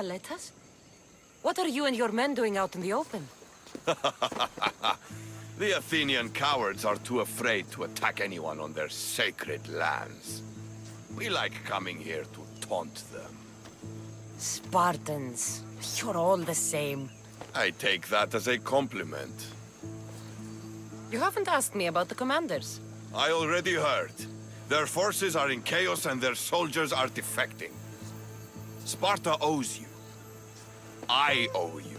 let us? What are you and your men doing out in the open? The Athenian cowards are too afraid to attack anyone on their sacred lands. We like coming here to taunt them. Spartans, you're all the same. I take that as a compliment. You haven't asked me about the commanders. I already heard. Their forces are in chaos and their soldiers are defecting. Sparta owes you. I owe you.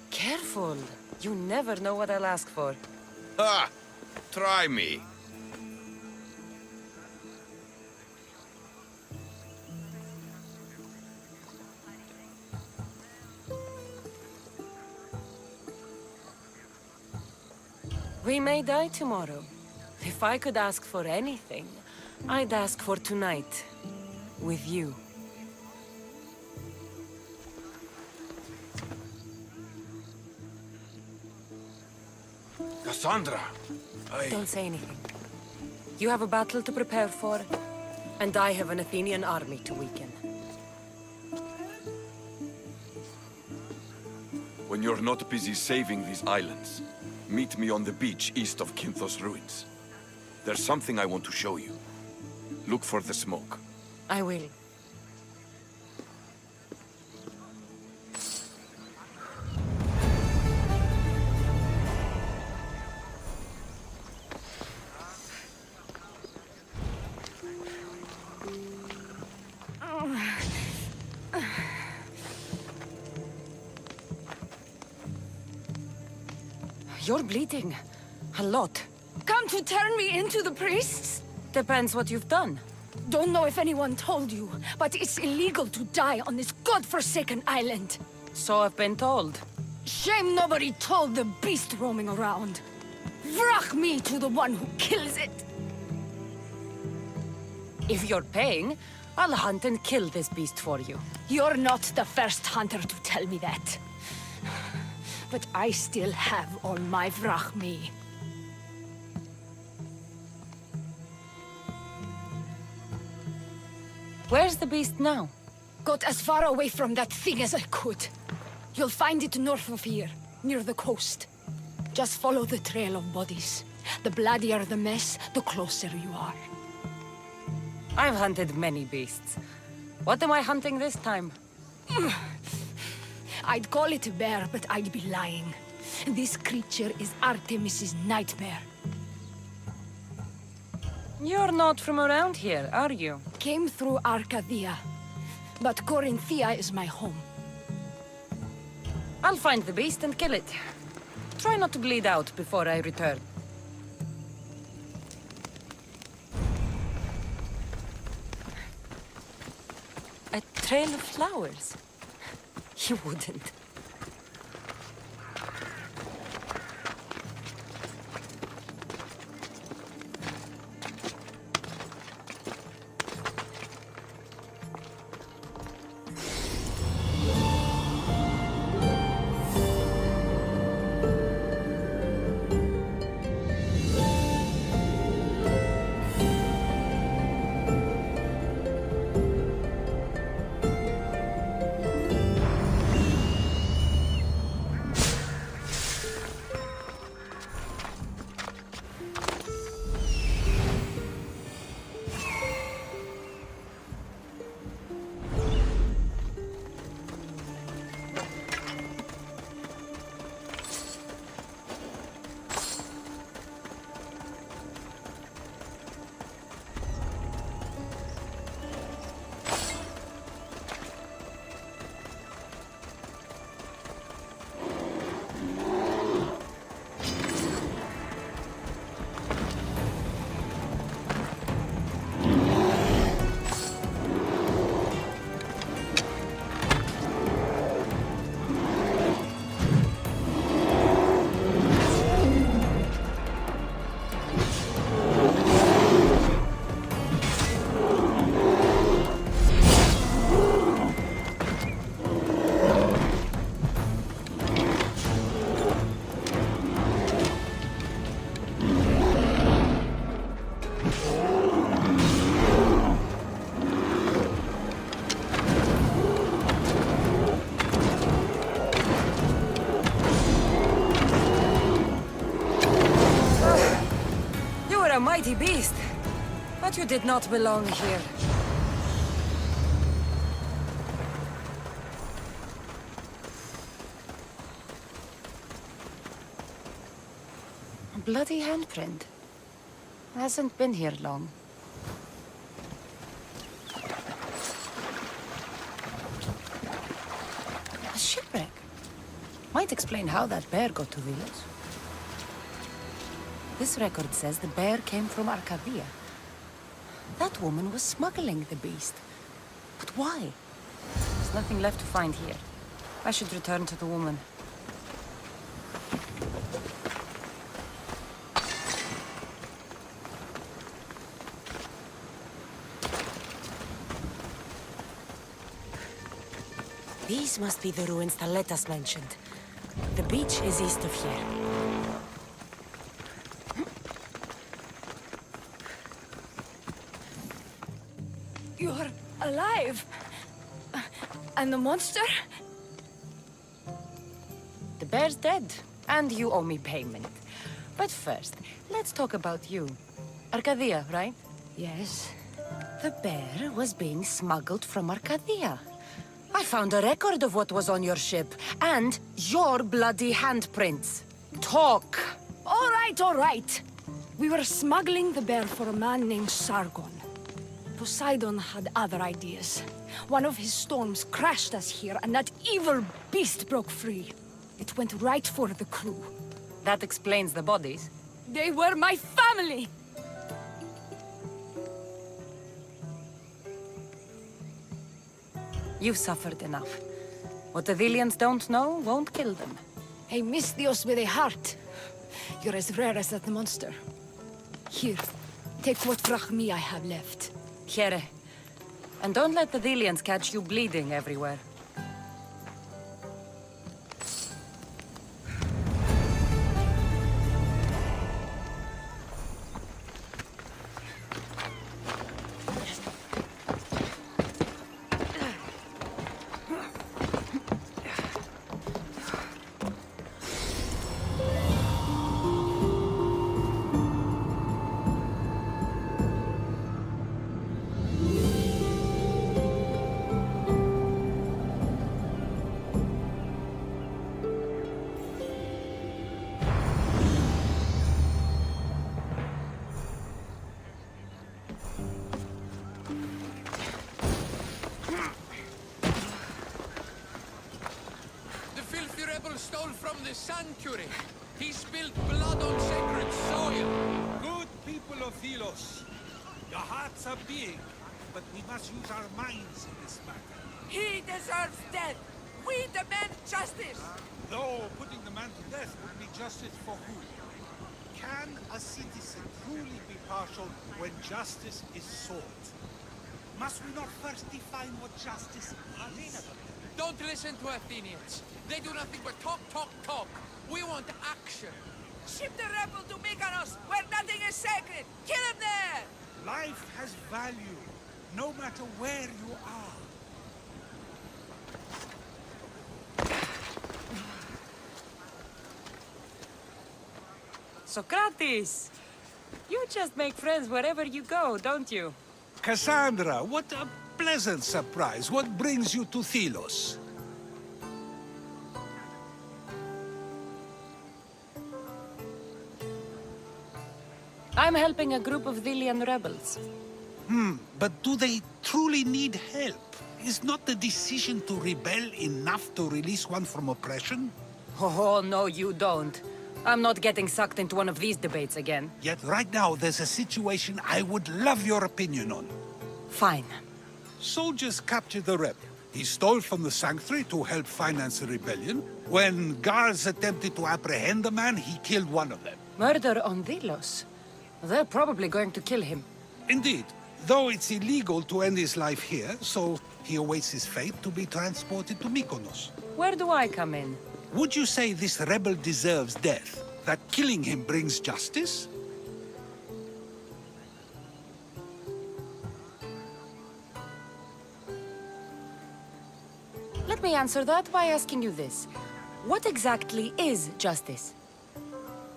Careful. You never know what I'll ask for. Ha! Try me. We may die tomorrow. If I could ask for anything, I'd ask for tonight. With you. Kassandra! Don't say anything. You have a battle to prepare for, and I have an Athenian army to weaken. When you're not busy saving these islands, meet me on the beach east of Kinthos ruins. There's something I want to show you. Look for the smoke. I will. You're bleeding. A lot. Come to turn me into the priests? Depends what you've done. Don't know if anyone told you, but it's illegal to die on this godforsaken island. So I've been told. Shame nobody told the beast roaming around. Vrach me to the one who kills it. If you're paying, I'll hunt and kill this beast for you. You're not the first hunter to tell me that. But I still have all my vrach me. Where's the beast now? Got as far away from that thing as I could. You'll find it north of here, near the coast. Just follow the trail of bodies. The bloodier the mess, the closer you are. I've hunted many beasts. What am I hunting this time? I'd call it a bear, but I'd be lying. This creature is Artemis's nightmare. You're not from around here, are you? Came through Arcadia, but Corinthia is my home. I'll find the beast and kill it. Try not to bleed out before I return. A trail of flowers? You wouldn't. beast. But you did not belong here. A bloody handprint. Hasn't been here long. A shipwreck. Might explain how that bear got to Vilos. This record says the bear came from Arcadia. That woman was smuggling the beast. But why? There's nothing left to find here. I should return to the woman. These must be the ruins Taletas mentioned. The beach is east of here. You're alive? And the monster? The bear's dead, and you owe me payment. But first, let's talk about you. Arcadia, right? Yes. The bear was being smuggled from Arcadia. I found a record of what was on your ship, and your bloody handprints. Talk! All right. We were smuggling the bear for a man named Sargon. Poseidon had other ideas. One of his storms crashed us here, and that evil beast broke free. It went right for the crew. That explains the bodies. They were my family! You've suffered enough. What the Vilians don't know won't kill them. A Misthios with a heart. You're as rare as that monster. Here, take what Frachmi I have left. Here. And don't let the Vilians catch you bleeding everywhere. Stole from the sanctuary. He spilled blood on sacred soil. Good people of Philos, your hearts are big, but we must use our minds in this matter. He deserves death. We demand justice. Though putting the man to death would be justice for who? Can a citizen truly be partial when justice is sought? Must we not first define what justice is? Don't listen to Athenians. They do nothing but talk. We want action. Ship the rebel to Mykonos, where nothing is sacred. Kill him there! Life has value, no matter where you are. Socrates! You just make friends wherever you go, don't you? Kassandra, what a pleasant surprise. What brings you to Philos? I'm helping a group of Vilian rebels. But do they truly need help? Is not the decision to rebel enough to release one from oppression? Oh, no, you don't. I'm not getting sucked into one of these debates again. Yet right now there's a situation I would love your opinion on. Fine. Soldiers captured the rebel. He stole from the sanctuary to help finance the rebellion. When guards attempted to apprehend the man, he killed one of them. Murder on Vilos. They're probably going to kill him. Indeed, though it's illegal to end his life here, so he awaits his fate to be transported to Mykonos. Where do I come in? Would you say this rebel deserves death? That killing him brings justice? Let me answer that by asking you this. What exactly is justice?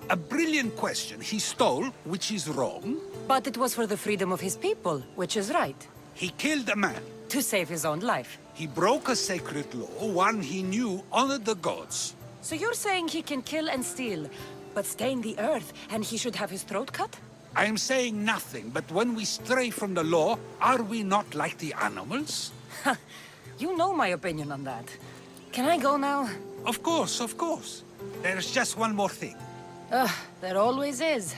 A brilliant question. He stole, which is wrong. But it was for the freedom of his people, which is right. He killed a man. To save his own life. He broke a sacred law, one he knew honored the gods. So you're saying he can kill and steal, but stain the earth, and he should have his throat cut? I am saying nothing, but when we stray from the law, are we not like the animals? You know my opinion on that. Can I go now? Of course, of course. There's just one more thing. There always is.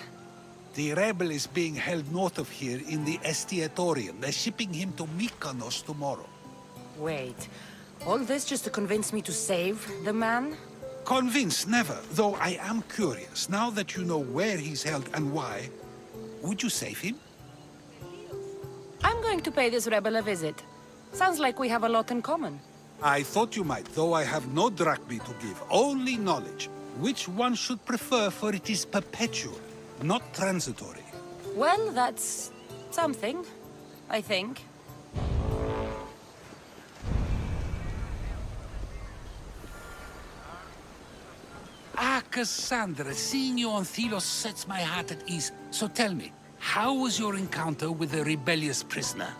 The rebel is being held north of here in the Estiatorium. They're shipping him to Mykonos tomorrow. Wait, all this just to convince me to save the man? Convinced, never. Though I am curious, now that you know where he's held and why, would you save him? I'm going to pay this rebel a visit. Sounds like we have a lot in common. I thought you might, though I have no drachmae to give, only knowledge. Which one should prefer, for it is perpetual, not transitory. Well, that's something, I think. Ah, Kassandra, seeing you on Thelos sets my heart at ease. So tell me, how was your encounter with the rebellious prisoner?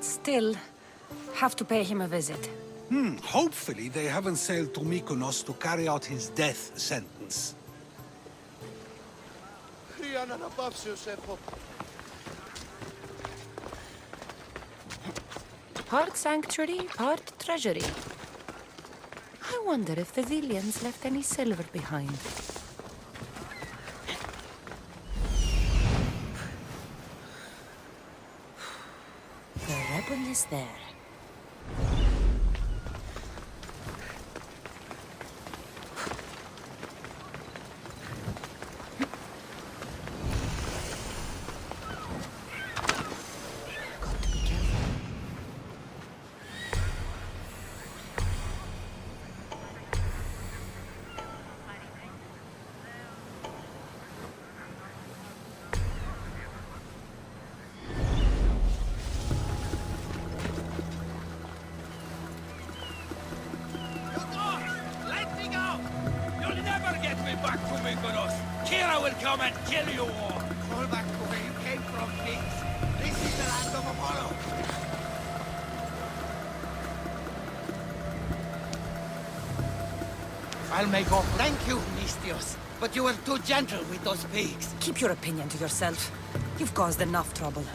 Still, have to pay him a visit. Hopefully they haven't sailed to Mykonos to carry out his death sentence. Part sanctuary, part treasury. I wonder if the Zillians left any silver behind. The rebel is there. Got to be careful. Let me go! You'll never get me back to Mykonos! Kira will come and kill you all! Fall back to where you came from, please. This is the land of Apollo. Almego, thank you, Mistios. But you were too gentle with those pigs. Keep your opinion to yourself. You've caused enough trouble.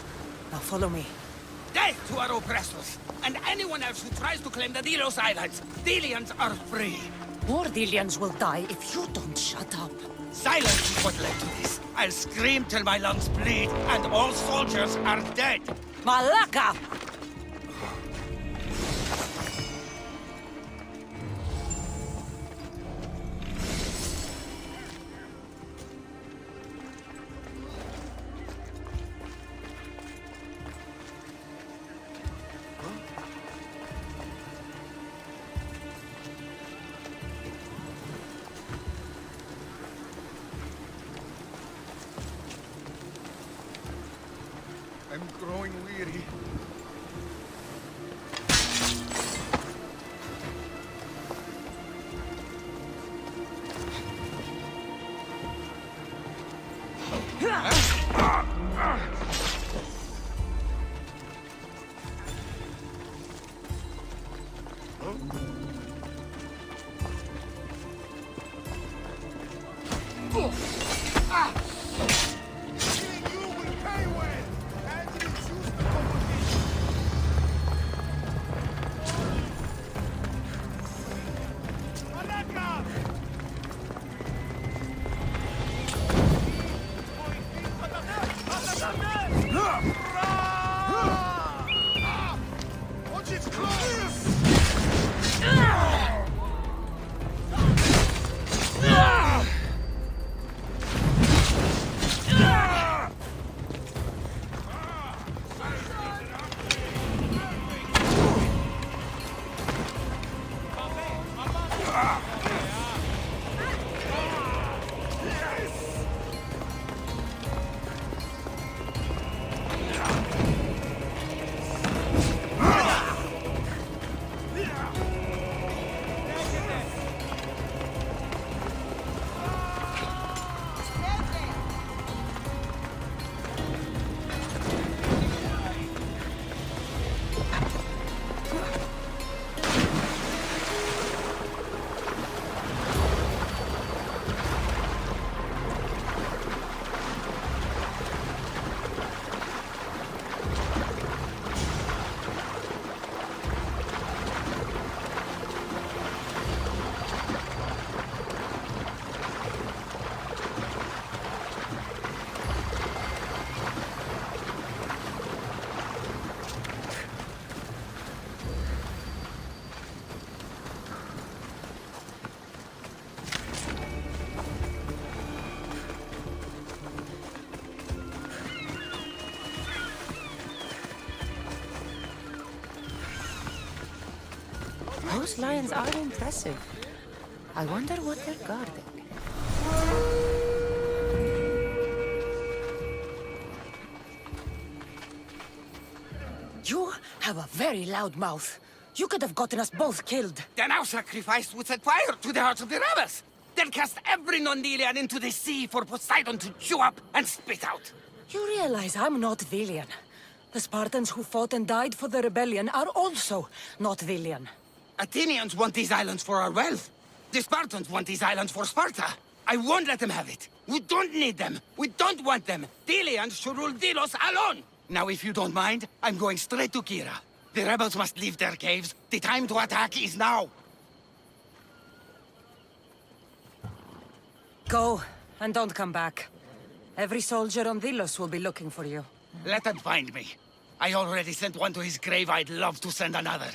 Now follow me. Death to our oppressors! And anyone else who tries to claim the Delos Islands! Delians are free! More Delians will die if you don't shut up. Silence is what led to this. I'll scream till my lungs bleed, and all soldiers are dead! Malaka! I'm growing weary. Those lions are impressive. I wonder what they're guarding. You have a very loud mouth. You could have gotten us both killed. Then our sacrifice would set fire to the hearts of the rebels. Then cast every non-Delian into the sea for Poseidon to chew up and spit out. You realize I'm not Delian. The Spartans who fought and died for the rebellion are also not Delian. Athenians want these islands for our wealth. The Spartans want these islands for Sparta. I won't let them have it. We don't need them. We don't want them. Delians should rule Delos alone. Now, if you don't mind, I'm going straight to Kira. The rebels must leave their caves. The time to attack is now. Go, and don't come back. Every soldier on Delos will be looking for you. Let them find me. I already sent one to his grave. I'd love to send another.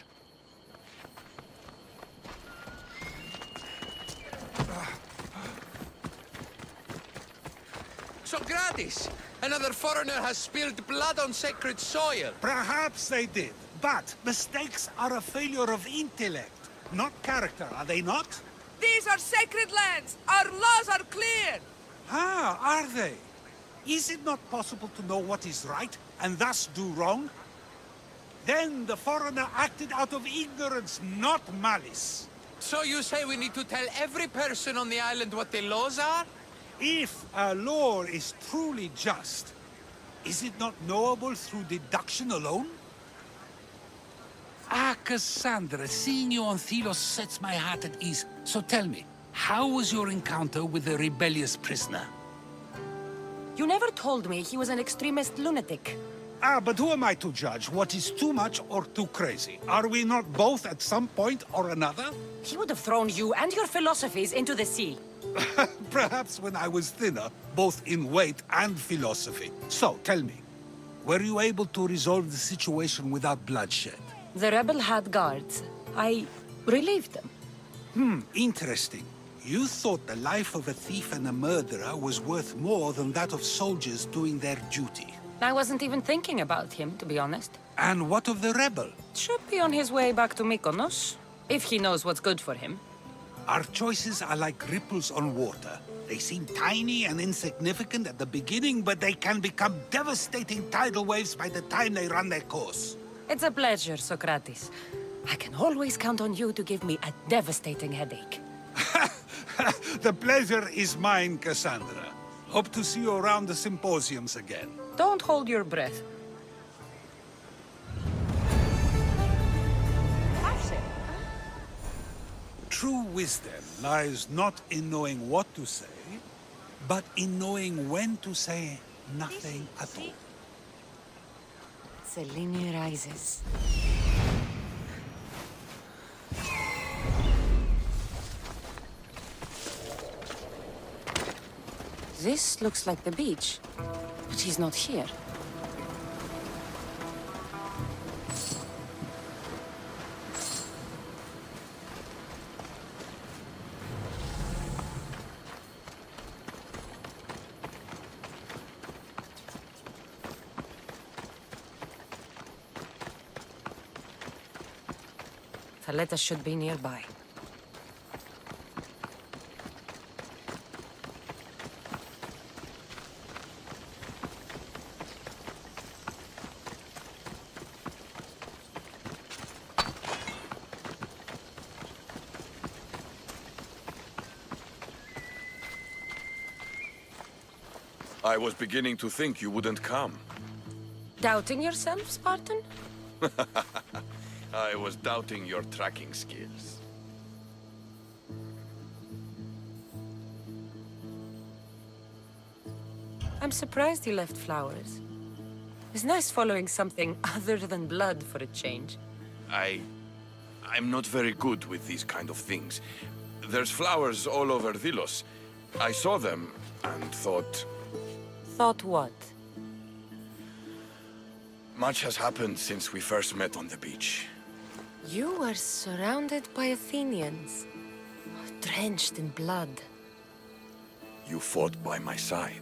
Socrates! Another foreigner has spilled blood on sacred soil. Perhaps they did, but mistakes are a failure of intellect, not character, are they not? These are sacred lands! Our laws are clear! Ah, are they? Is it not possible to know what is right, and thus do wrong? Then the foreigner acted out of ignorance, not malice. So you say we need to tell every person on the island what the laws are? If a law is truly just, is it not knowable through deduction alone? Ah, Kassandra, seeing you on Thelos sets my heart at ease. So tell me, how was your encounter with the rebellious prisoner? You never told me he was an extremist lunatic. Ah, but who am I to judge what is too much or too crazy? Are we not both at some point or another? He would have thrown you and your philosophies into the sea. Perhaps when I was thinner, both in weight and philosophy. So, tell me, were you able to resolve the situation without bloodshed? The rebel had guards. I relieved them. Interesting. You thought the life of a thief and a murderer was worth more than that of soldiers doing their duty. I wasn't even thinking about him, to be honest. And what of the rebel? Should be on his way back to Mykonos, if he knows what's good for him. Our choices are like ripples on water. They seem tiny and insignificant at the beginning, but they can become devastating tidal waves by the time they run their course. It's a pleasure, Socrates. I can always count on you to give me a devastating headache. The pleasure is mine, Kassandra. Hope to see you around the symposiums again. Don't hold your breath. True wisdom lies not in knowing what to say, but in knowing when to say nothing at all. Selene rises. This looks like the beach, but he's not here. Thaletta should be nearby. I was beginning to think you wouldn't come. Doubting yourself, Spartan? I was doubting your tracking skills. I'm surprised you left flowers. It's nice following something other than blood for a change. I'm not very good with these kind of things. There's flowers all over Delos. I saw them and thought... Thought what? Much has happened since we first met on the beach. You were surrounded by Athenians, drenched in blood. You fought by my side.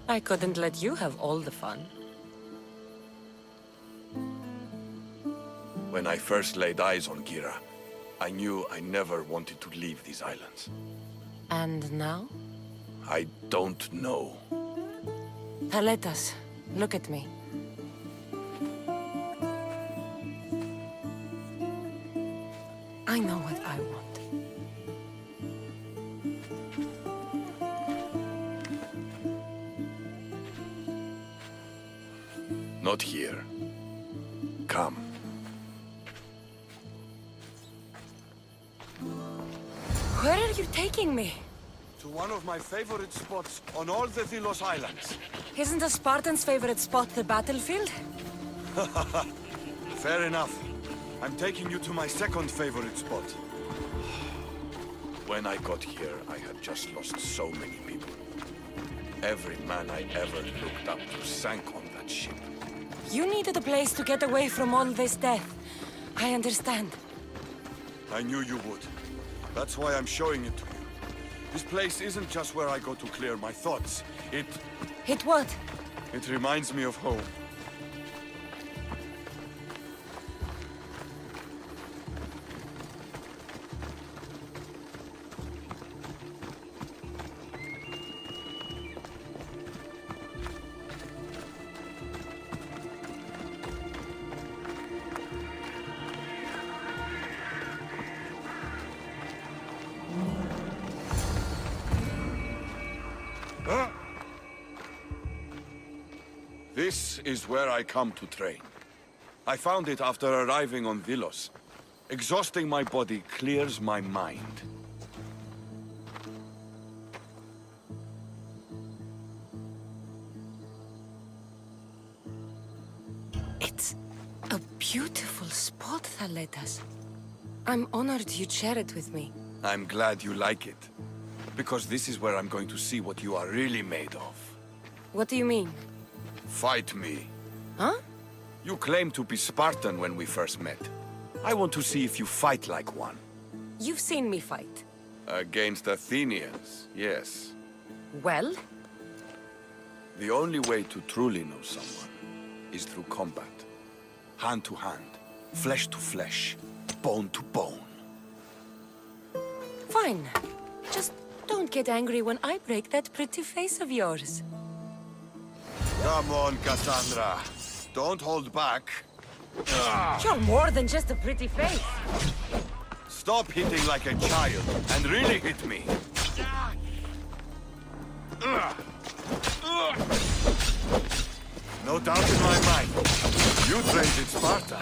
I couldn't let you have all the fun. When I first laid eyes on Kira, I knew I never wanted to leave these islands. And now? I don't know. Thaletas, look at me. I know what I want. Not here. Come. Where are you taking me? To one of my favorite spots on all the Delos Islands. Isn't a Spartan's favorite spot the battlefield? Fair enough. I'm taking you to my second favorite spot. When I got here, I had just lost so many people. Every man I ever looked up to sank on that ship. You needed a place to get away from all this death. I understand. I knew you would. That's why I'm showing it to you. This place isn't just where I go to clear my thoughts. It what? It reminds me of home. This is where I come to train. I found it after arriving on Delos. Exhausting my body clears my mind. It's a beautiful spot, Thaletas. I'm honored you'd share it with me. I'm glad you like it. Because this is where I'm going to see what you are really made of. What do you mean? Fight me. Huh? You claimed to be Spartan when we first met. I want to see if you fight like one. You've seen me fight. Against Athenians, yes. Well? The only way to truly know someone is through combat. Hand to hand, flesh to flesh, bone to bone. Fine. Just don't get angry when I break that pretty face of yours. Come on, Kassandra. Don't hold back. You're more than just a pretty face. Stop hitting like a child and really hit me. No doubt in my mind. You trained in Sparta.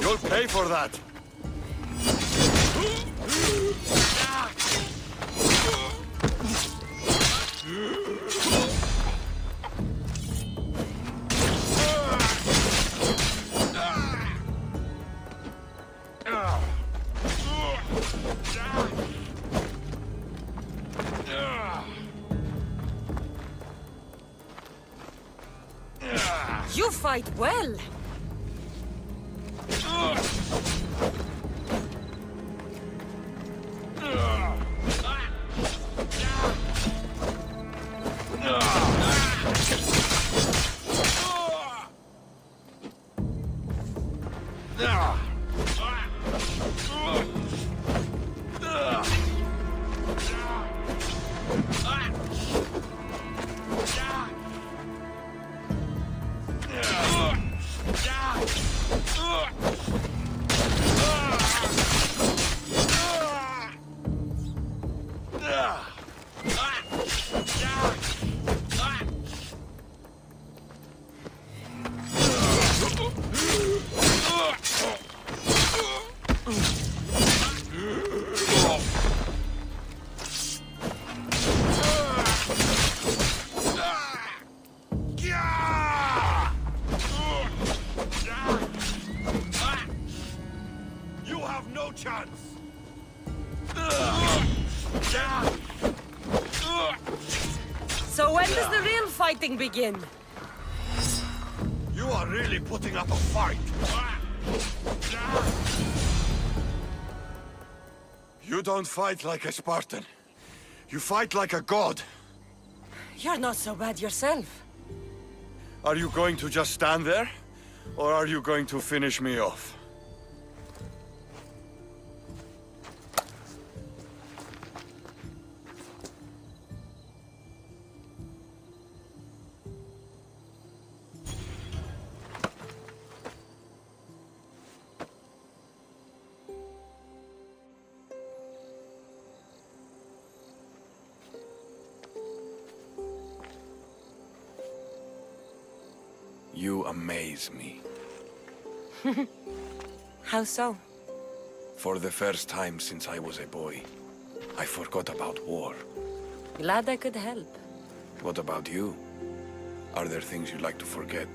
You'll pay for that. You fight well. You have no chance. So when does the real fighting begin? You are really putting up a fight. You don't fight like a Spartan. You fight like a god. You're not so bad yourself. Are you going to just stand there? Or are you going to finish me off? You amaze me. How so? For the first time since I was a boy, I forgot about war. Glad I could help. What about you? Are there things you'd like to forget?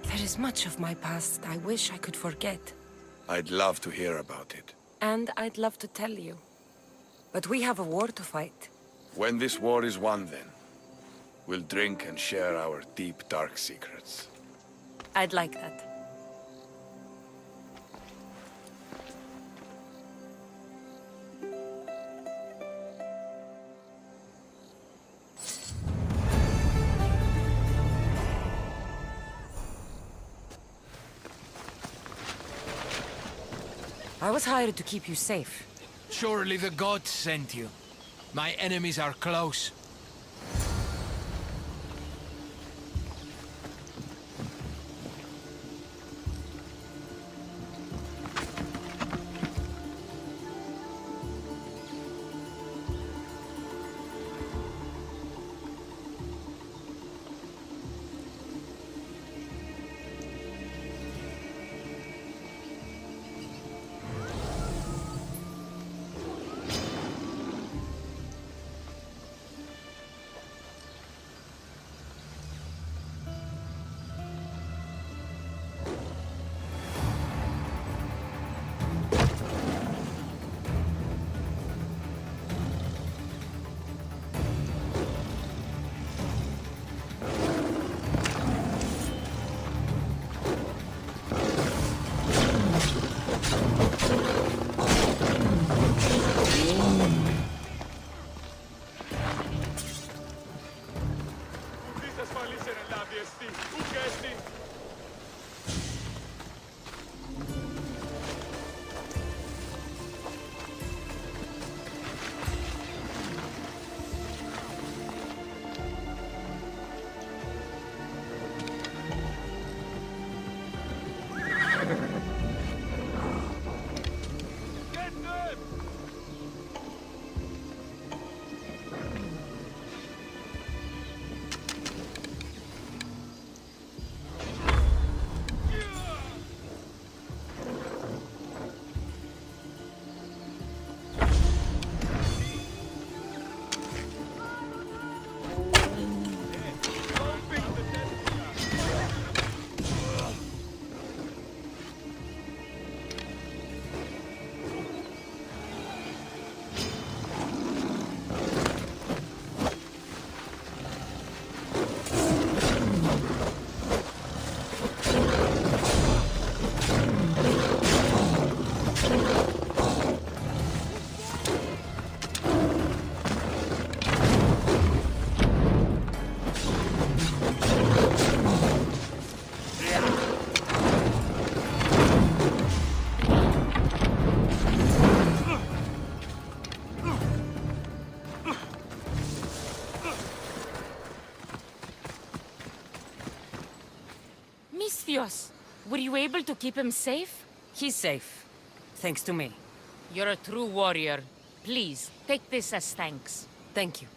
There is much of my past I wish I could forget. I'd love to hear about it. And I'd love to tell you. But we have a war to fight. When this war is won, then, we'll drink and share our deep, dark secrets. I'd like that. I was hired to keep you safe. Surely the gods sent you. My enemies are close. Were you able to keep him safe? He's safe. Thanks to me. You're a true warrior. Please, take this as thanks. Thank you.